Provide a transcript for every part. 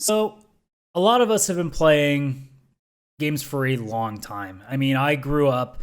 So, a lot of us have been playing games for a long time. I mean, I grew up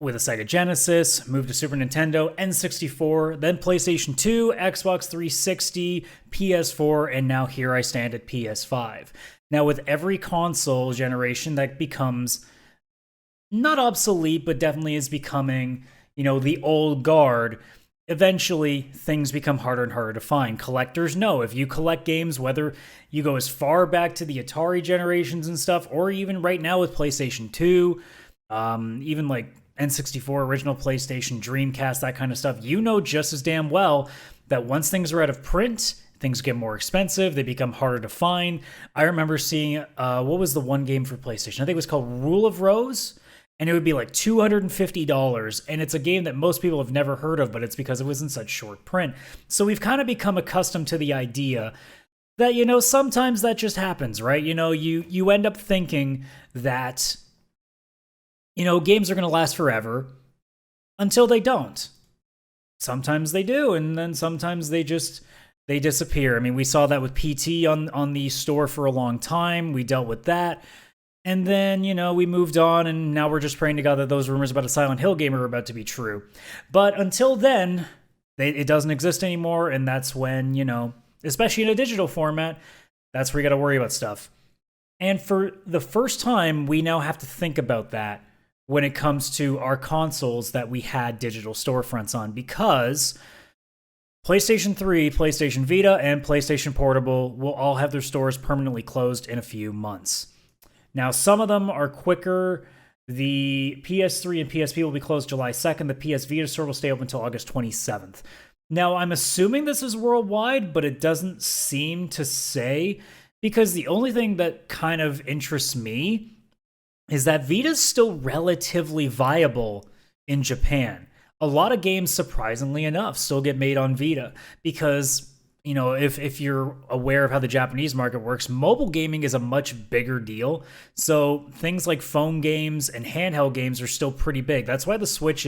with a Sega Genesis, moved to Super Nintendo, N64, then PlayStation 2, Xbox 360, PS4, and now here I stand at PS5. Now, with every console generation, that becomes not obsolete, but definitely is becoming, the old guard. Eventually, things become harder and harder to find. Collectors know if you collect games, whether you go as far back to the Atari generations and stuff, or even right now with PlayStation 2, even like N64, original PlayStation, Dreamcast, that kind of stuff, you know just as damn well that once things are out of print, things get more expensive, they become harder to find. I remember seeing, what was the one game for PlayStation? I think it was called Rule of Rose, and it would be like $250, and it's a game that most people have never heard of, but it's because it was in such short print. So we've kind of become accustomed to the idea that, sometimes that just happens, right? You end up thinking that, games are going to last forever until they don't. Sometimes they do, and then sometimes they disappear. I mean, we saw that with PT on the store for a long time. We dealt with that. And then, we moved on, and now we're just praying to God that those rumors about a Silent Hill game are about to be true. But until then, it doesn't exist anymore, and that's when, especially in a digital format, that's where you got to worry about stuff. And for the first time, we now have to think about that when it comes to our consoles that we had digital storefronts on, because PlayStation 3, PlayStation Vita, and PlayStation Portable will all have their stores permanently closed in a few months. Now, some of them are quicker. The PS3 and PSP will be closed July 2nd. The PS Vita store will stay open until August 27th. Now, I'm assuming this is worldwide, but it doesn't seem to say, because the only thing that kind of interests me is that Vita's still relatively viable in Japan. A lot of games, surprisingly enough, still get made on Vita because, if you're aware of how the Japanese market works, mobile gaming is a much bigger deal. So things like phone games and handheld games are still pretty big. That's why the Switch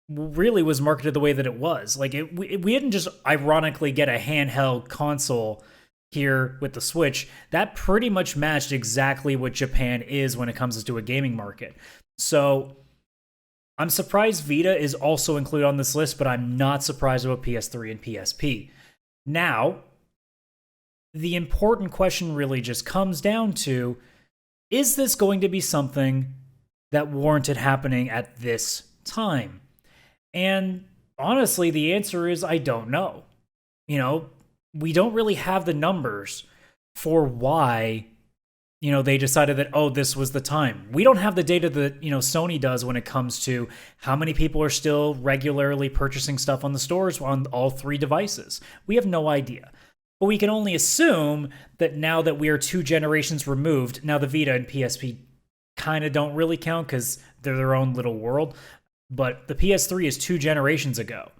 really was marketed the way that it was. Like, we didn't just ironically get a handheld console here with the Switch. That pretty much matched exactly what Japan is when it comes to a gaming market. So I'm surprised Vita is also included on this list, but I'm not surprised about PS3 and PSP. Now, the important question really just comes down to, is this going to be something that warranted happening at this time? And honestly, the answer is I don't know. We don't really have the numbers for why, they decided that, oh, this was the time. We don't have the data that, Sony does when it comes to how many people are still regularly purchasing stuff on the stores on all three devices. We have no idea. But we can only assume that now that we are 2 generations removed, now the Vita and PSP kind of don't really count because they're their own little world. But the PS3 is 2 generations ago.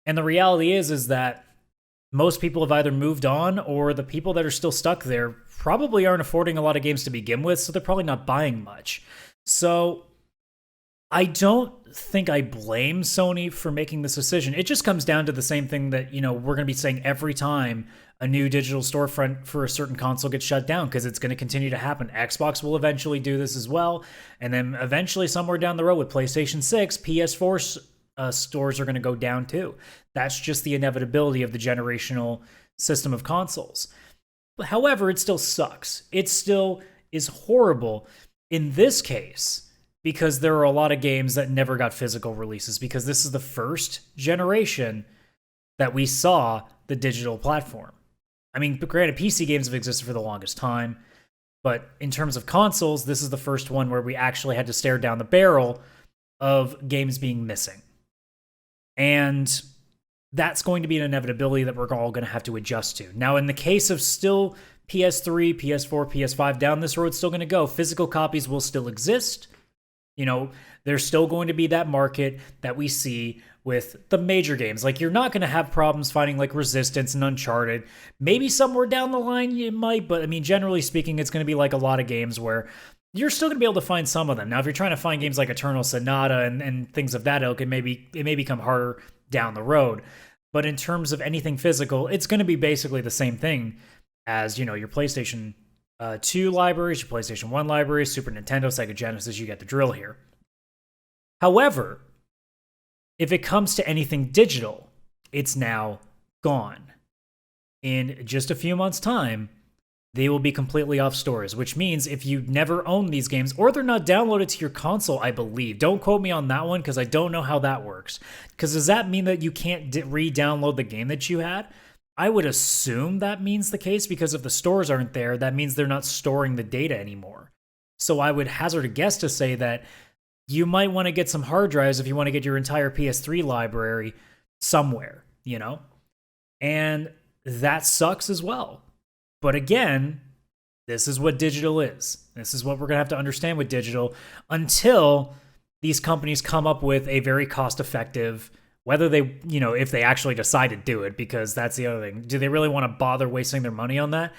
And the reality is that most people have either moved on, or the people that are still stuck there probably aren't affording a lot of games to begin with, so they're probably not buying much. So I don't think I blame Sony for making this decision. It just comes down to the same thing that, we're going to be saying every time a new digital storefront for a certain console gets shut down, because it's going to continue to happen. Xbox will eventually do this as well, and then eventually somewhere down the road with PlayStation 6, PS4 stores are going to go down too. That's just the inevitability of the generational system of consoles. However, it still sucks. It still is horrible in this case because there are a lot of games that never got physical releases, because this is the first generation that we saw the digital platform. I mean, granted, PC games have existed for the longest time, but in terms of consoles, this is the first one where we actually had to stare down the barrel of games being missing. And that's going to be an inevitability that we're all going to have to adjust to. Now, in the case of still PS3, PS4, PS5, down this road still going to go, physical copies will still exist. There's still going to be that market that we see with the major games. Like, you're not going to have problems finding like Resistance and Uncharted. Maybe somewhere down the line you might, but I mean, generally speaking, it's going to be like a lot of games where you're still going to be able to find some of them. Now, if you're trying to find games like Eternal Sonata and things of that ilk, it may become harder down the road. But in terms of anything physical, it's going to be basically the same thing as, your PlayStation 2 libraries, your PlayStation 1 libraries, Super Nintendo, Sega Genesis, you get the drill here. However, if it comes to anything digital, it's now gone. In just a few months' time, they will be completely off stores, which means if you never own these games, or they're not downloaded to your console, I believe. Don't quote me on that one, because I don't know how that works. Because does that mean that you can't re-download the game that you had? I would assume that means the case, because if the stores aren't there, that means they're not storing the data anymore. So I would hazard a guess to say that you might want to get some hard drives if you want to get your entire PS3 library somewhere, And that sucks as well. But again, this is what digital is. This is what we're going to have to understand with digital until these companies come up with a very cost-effective, whether they, if they actually decide to do it, because that's the other thing. Do they really want to bother wasting their money on that?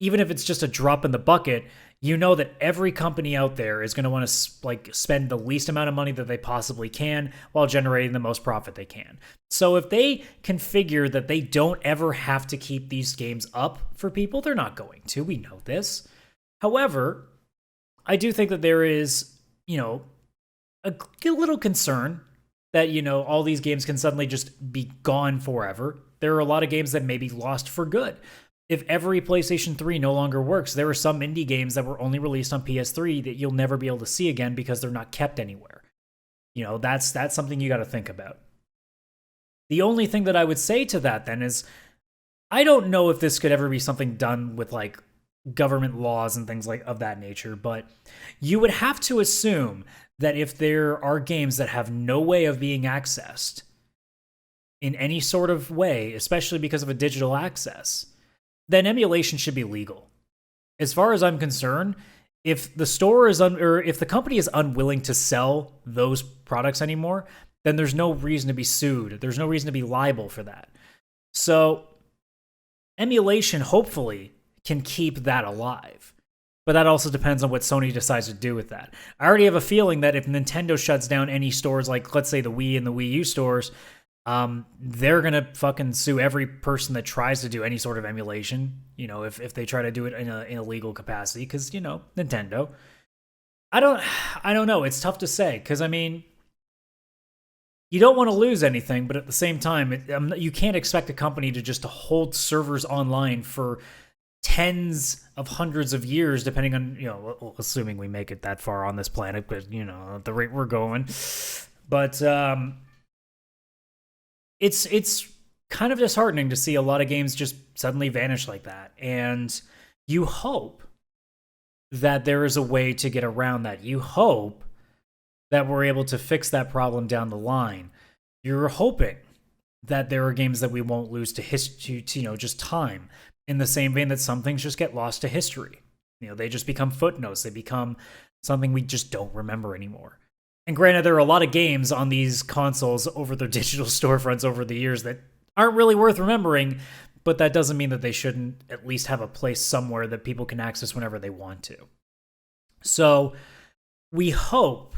Even if it's just a drop in the bucket, that every company out there is going to want to spend the least amount of money that they possibly can while generating the most profit they can. So if they can figure that they don't ever have to keep these games up for people, they're not going to. We know this. However, I do think that there is, a little concern that, all these games can suddenly just be gone forever. There are a lot of games that may be lost for good. If every PlayStation 3 no longer works, there are some indie games that were only released on PS3 that you'll never be able to see again because they're not kept anywhere. That's something you got to think about. The only thing that I would say to that then is, I don't know if this could ever be something done with government laws and things of that nature, but you would have to assume that if there are games that have no way of being accessed in any sort of way, especially because of a digital access, then emulation should be legal. As far as I'm concerned, if the store is or if the company is unwilling to sell those products anymore, then there's no reason to be sued. There's no reason to be liable for that. So emulation hopefully can keep that alive. But that also depends on what Sony decides to do with that. I already have a feeling that if Nintendo shuts down any stores, like let's say the Wii and the Wii U stores, they're going to fucking sue every person that tries to do any sort of emulation, if they try to do it in a legal capacity, because, Nintendo. I don't know. It's tough to say, because, you don't want to lose anything, but at the same time, you can't expect a company to just hold servers online for tens of hundreds of years, depending on, assuming we make it that far on this planet, but, at the rate we're going. But, it's kind of disheartening to see a lot of games just suddenly vanish like that. And you hope that there is a way to get around that. You hope that we're able to fix that problem down the line. You're hoping that there are games that we won't lose to history, to, just time, in the same vein that some things just get lost to history. They just become footnotes. They become something we just don't remember anymore. And granted, there are a lot of games on these consoles over their digital storefronts over the years that aren't really worth remembering, but that doesn't mean that they shouldn't at least have a place somewhere that people can access whenever they want to. So we hope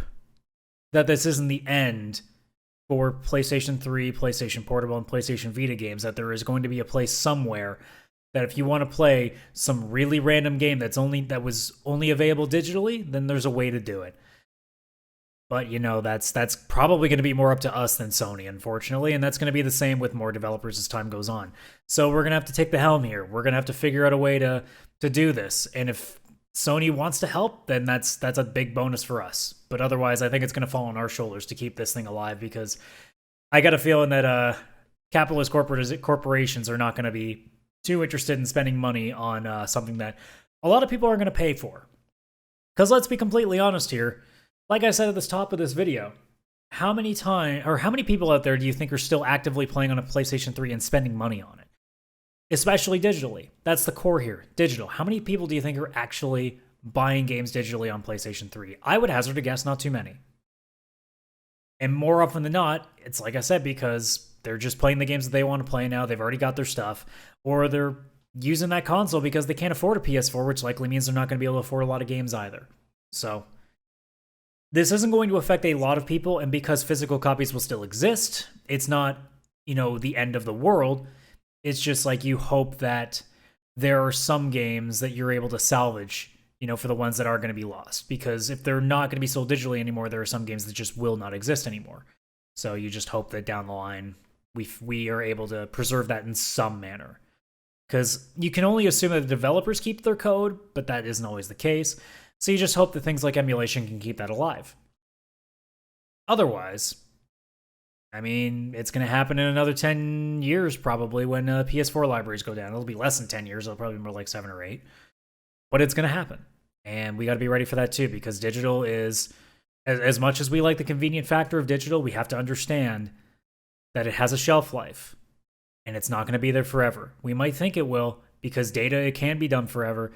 that this isn't the end for PlayStation 3, PlayStation Portable, and PlayStation Vita games, that there is going to be a place somewhere that if you want to play some really random game that was only available digitally, then there's a way to do it. But, that's probably going to be more up to us than Sony, unfortunately, and that's going to be the same with more developers as time goes on. So we're going to have to take the helm here. We're going to have to figure out a way to do this. And if Sony wants to help, then that's a big bonus for us. But otherwise, I think it's going to fall on our shoulders to keep this thing alive, because I got a feeling that capitalist corporations are not going to be too interested in spending money on something that a lot of people are going to pay for. Because let's be completely honest here. Like I said at the top of this video, how many people out there do you think are still actively playing on a PlayStation 3 and spending money on it? Especially digitally. That's the core here, digital. How many people do you think are actually buying games digitally on PlayStation 3? I would hazard a guess not too many. And more often than not, it's like I said, because they're just playing the games that they want to play now. They've already got their stuff. Or they're using that console because they can't afford a PS4, which likely means they're not going to be able to afford a lot of games either. So this isn't going to affect a lot of people, and because physical copies will still exist, it's not, the end of the world. It's just like you hope that there are some games that you're able to salvage, for the ones that are going to be lost. Because if they're not going to be sold digitally anymore, there are some games that just will not exist anymore. So you just hope that down the line, we are able to preserve that in some manner. Because you can only assume that the developers keep their code, but that isn't always the case. So you just hope that things like emulation can keep that alive. Otherwise, I mean, it's going to happen in another 10 years probably when PS4 libraries go down. It'll be less than 10 years. It'll probably be more like 7 or 8. But it's going to happen. And we got to be ready for that too, because digital is, as much as we like the convenient factor of digital, we have to understand that it has a shelf life. And it's not going to be there forever. We might think it will, because data, it can be done forever.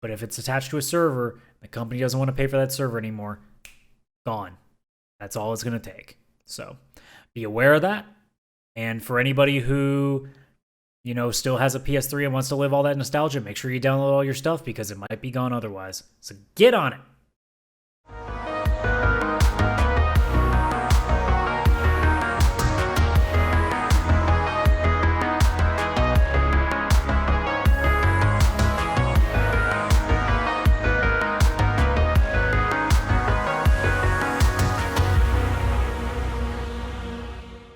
But if it's attached to a server, the company doesn't want to pay for that server anymore, gone. That's all it's going to take. So be aware of that. And for anybody who, still has a PS3 and wants to live all that nostalgia, make sure you download all your stuff, because it might be gone otherwise. So get on it.